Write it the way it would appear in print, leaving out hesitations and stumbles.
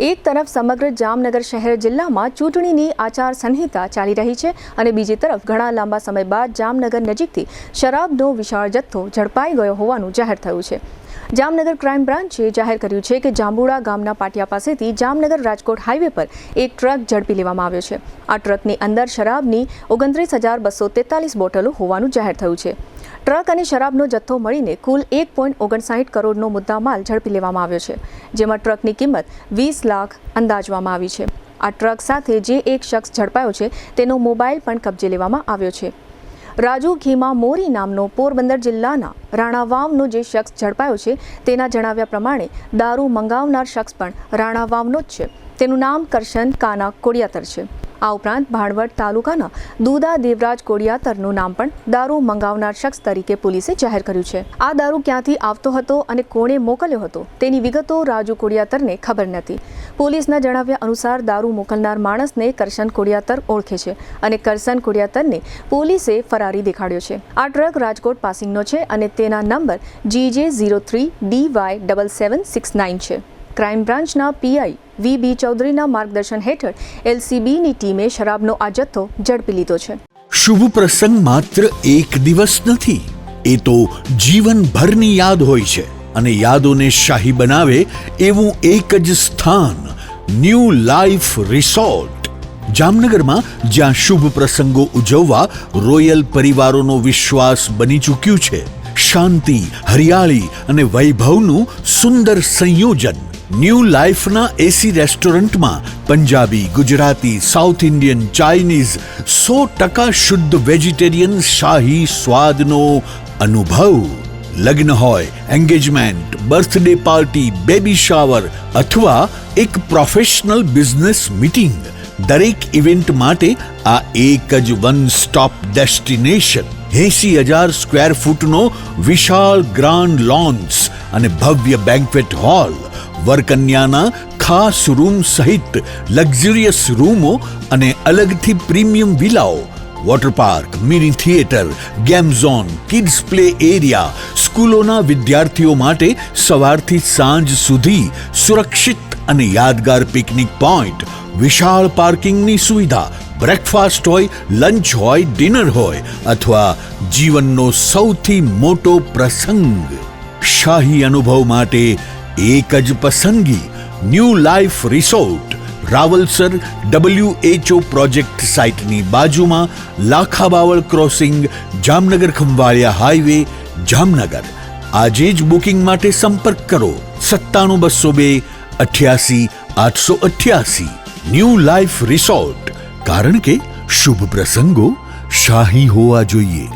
એક તરફ સમગ્ર જામનગર શહેર જિલ્લામાં ચૂંટણીની આચાર સંહિતા ચાલી રહી છે અને બીજી તરફ ઘણા લાંબા સમય બાદ જામનગર નજીકથી શરાબનો વિશાળ જથ્થો ઝડપાઈ ગયો હોવાનું જાહેર થયું છે। જામનગર ક્રાઇમ બ્રાન્ચે જાહેર કર્યું છે કે જાંબુડા ગામના પાટિયા પાસેથી જામનગર રાજકોટ હાઈવે પર એક ટ્રક ઝડપી લેવામાં આવ્યો છે। આ ટ્રકની અંદર શરાબની 29,243 બોટલો હોવાનું જાહેર થયું છે। ટ્રક અને શરાબનો જથ્થો મળીને કુલ 1.59 કરોડનો મુદ્દામાલ ઝડપી લેવામાં આવ્યો છે, જેમાં ટ્રકની કિંમત 20 લાખ અંદાજવામાં આવી છે। આ ટ્રક સાથે જે એક શખ્સ ઝડપાયો છે તેનો મોબાઈલ પણ કબજે લેવામાં આવ્યો છે। રાજુ ખીમા મોરી નામનો પોરબંદર જિલ્લાના રાણાવાવનો જે શખ્સ ઝડપાયો છે તેના જણાવ્યા પ્રમાણે દારૂ મંગાવનાર શખ્સ પણ રાણાવાવનો જ છે। તેનું નામ કરશન કાના કોડિયાતર છે। આ ઉપરાંત ભાણવડ તાલુકાના દુદા દેવરાજ કોડિયાતરનું નામ પણ દારૂ મંગાવનાર શખ્સ તરીકે પોલીસે જાહેર કર્યું છે। આ દારૂ ક્યાંથી આવતો હતો અને કોણે મોકલ્યો હતો તેની વિગતો રાજુ કોડિયાતરને ખબર નથી। પોલીસના જણાવ્યા અનુસાર દારૂ મોકલનાર માણસને કરશન કોડિયાતર ઓળખે છે અને કરશન કોડિયાતરને પોલીસે ફરારી દેખાડ્યો છે। આ ટ્રક રાજકોટ પાસિંગનો છે અને તેના નંબર GJ03DY7769 છે। ક્રાઇમ બ્રાન્ચના પીઆઈ વીબી ચૌધરીના માર્ગદર્શન હેઠળ એલસીબીની ટીમે શરાબનો આ જથ્થો ઝડપી લીધો છે। શુભ પ્રસંગ માત્ર એક દિવસ નથી, એ તો જીવનભરની યાદ હોય છે અને યાદોને શાહી બનાવે એવું એક જ સ્થાન ન્યૂ લાઈફ રિસોર્ટ જામનગરમાં, જ્યાં શુભ પ્રસંગો ઉજવવા રોયલ પરિવારોનો વિશ્વાસ બની ચૂક્યું છે। શાંતિ, હરિયાળી અને વૈભવનું સુંદર સંયોજન। ન્યૂ લાઈફના એસી રેસ્ટોરન્ટમાં Punjabi, Gujarati, south Indian, Chinese 100% શુદ્ધ વેજીટેરિયન શાહી સ્વાદનો અનુભવ। લગ્ન હોય, engagement, birthday party, baby shower અથવા એક પ્રોફેશનલ બિઝનેસ મીટિંગ, દરેક ઇવેન્ટ માટે આ એક જ વન સ્ટોપ ડેસ્ટિનેશન। 80,000 સ્ક્વેર ફૂટનો વિશાળ ગ્રાન્ડ લોન્સ અને ભવ્ય બેન્ક્વેટ હોલ, વરકન્યાના ખાસ રૂમ સહિત લક્ઝરિયસ રૂમો અને અલગથી પ્રીમિયમ વિલાઓ, water park, mini theatre, game zone, kids play area, સ્કૂલોના વિદ્યાર્થીઓ માટે સવારથી સાંજ સુધી સુરક્ષિત અને યાદગાર પિકનિક પોઈન્ટ, વિશાળ પાર્કિંગની સુવિધા, બ્રેકફાસ્ટ હોય, લંચ હોય, ડિનર હોય અથવા જીવનનો સૌથી મોટો પ્રસંગ, શાહી અનુભવ માટે એક જ પસંદગી new life resort, Rawalsar WHO project સાઇટની બાજુમાં, લાખાબાવળ ક્રોસિંગ, જામનગર ખંભાળિયા હાઈવે, જામનગર। આજે જ બુકિંગ માટે સંપર્ક કરો 97 202 88 888। ન્યૂ લાઈફ રિસોર્ટ, કારણ કે શુભ પ્રસંગો શાહી હોવા જોઈએ।